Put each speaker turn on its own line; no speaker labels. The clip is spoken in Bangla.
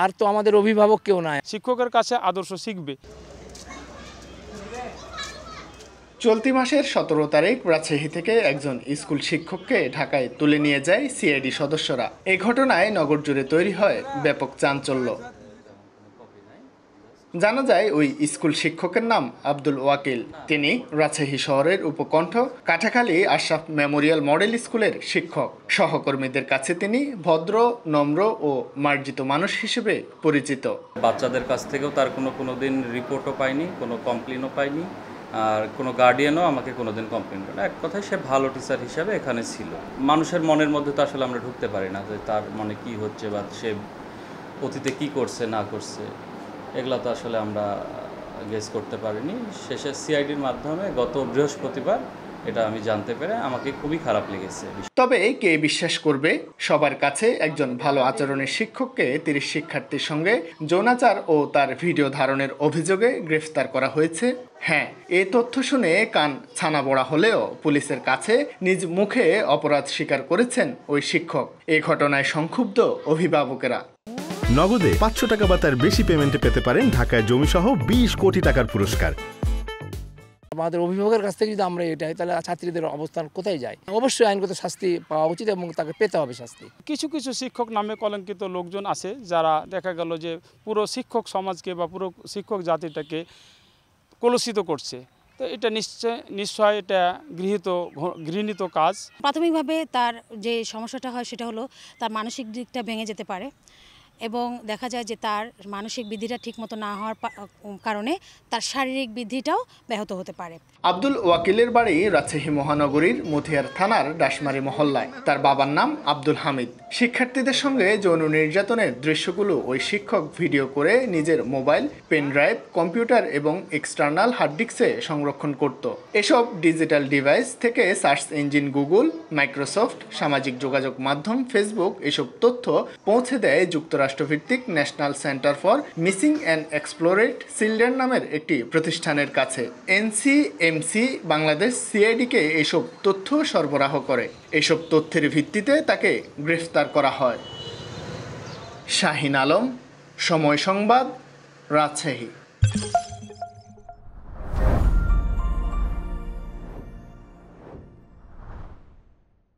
আর তো আমাদের অভিভাবক কেউ নাই,
শিক্ষকের কাছে আদর্শ শিখবে।
চলতি মাসের 17 তারিখ রাজশাহী থেকে একজন স্কুল শিক্ষককে ঢাকায় তুলে নিয়ে যায় সিআইডি সদস্যরা। এই ঘটনায় নগর জুড়ে তৈরি হয় ব্যাপক চাঞ্চল্য। জানা যায় ওই স্কুল শিক্ষকের নাম আব্দুল ওয়াকিল। তিনি রাজশাহী শহরের উপকণ্ঠ কাটাখালী আশরাফ মেমোরিয়াল মডেল স্কুলের শিক্ষক। সহকর্মীদের কাছে তিনি ভদ্র, নম্র ও মার্জিত মানুষ হিসেবে পরিচিত।
বাচ্চাদের কাছ থেকেও তার কোনোদিন রিপোর্টও পাইনি, কোনো কমপ্লেনও পাইনি, আর কোনো গার্ডিয়ানও আমাকে কোনোদিন কমপ্লেন করে না। এক কথায় সে ভালো টিচার হিসাবে এখানে ছিল। মানুষের মনের মধ্যে তো আসলে আমরা ঢুকতে পারি না যে তার মনে কি হচ্ছে বা সে অতীতে কি করছে না করছে, এগুলো তো আসলে আমরা গেস করতে পারিনি। শেষে সিআইডির মাধ্যমে গত বৃহস্পতিবার এটা আমি জানতে পেরে আমাকে খুবই খারাপ লেগেছে।
তবে কে বিশ্বাস করবে, সবার কাছে একজন ভালো আচরণের শিক্ষককে 30 শিক্ষার্থীর সঙ্গে যৌনাচার ও তার ভিডিও ধারণের অভিযোগে গ্রেফতার করা হয়েছে। হ্যাঁ, এই তথ্য শুনে কান ছানাবড়া হলেও পুলিশের কাছে নিজ মুখে অপরাধ স্বীকার করেছেন ওই শিক্ষক। এই ঘটনায় সংক্ষুব্ধ অভিভাবকেরা।
নগদে 500 টাকা বা তার বেশি পেমেন্টে পেতে পারেন ঢাকায় জমিসহ 20 কোটি টাকার পুরস্কার।
আমাদের অভিভাবকের কাছ থেকে যদি আমরা এটাই, তাহলে ছাত্রীদের অবস্থান কোথায় যায়? অবশ্যই আইনগত শাস্তি পাওয়া উচিত এবং তাকে পেতে হবে শাস্তি।
কিছু কিছু শিক্ষক নামে কলঙ্কিত লোকজন আছে, যারা দেখা গেল যে পুরো শিক্ষক সমাজকে বা পুরো শিক্ষক জাতিটাকে কলুষিত করছে। তো এটা নিশ্চয় এটা ঘৃণিত কাজ।
প্রাথমিকভাবে তার যে সমস্যাটা হয় সেটা হলো তার মানসিক দিকটা ভেঙে যেতে পারে এবং দেখা যায় যে তার মানসিক বৃদ্ধিটা ঠিকমতো না হওয়ার কারণে তার শারীরিক বৃদ্ধিটাও ব্যাহত হতে পারে।
আব্দুল ওয়াকিলের বাড়ি রাজশাহী মহানগরীর মথিয়ার থানার ডাশমারি মহল্লায়। তার বাবার নাম আব্দুল হামিদ। শিক্ষার্থীদের সঙ্গে যৌন নির্যাতনের দৃশ্যগুলো ওই শিক্ষক ভিডিও করে নিজের মোবাইল, পেন ড্রাইভ, কম্পিউটার এবং এক্সটার্নাল হার্ড ডিস্কে সংরক্ষণ করত। এসব ডিজিটাল ডিভাইস থেকে সার্চ ইঞ্জিন গুগল, মাইক্রোসফট, সামাজিক যোগাযোগ মাধ্যম ফেসবুক এসব তথ্য পৌঁছে দেয় যুক্তরাষ্ট্রভিত্তিক National Center for Missing and Exploited Children নামের একটি প্রতিষ্ঠানের কাছে। এনসিএমসি বাংলাদেশ সিআইডিকে এসব তথ্য সরবরাহ করে। এসব তথ্যের ভিত্তিতে তাকে গ্রেফতার করা হয়। শাহিন আলম, সময় সংবাদ, রাজশাহী।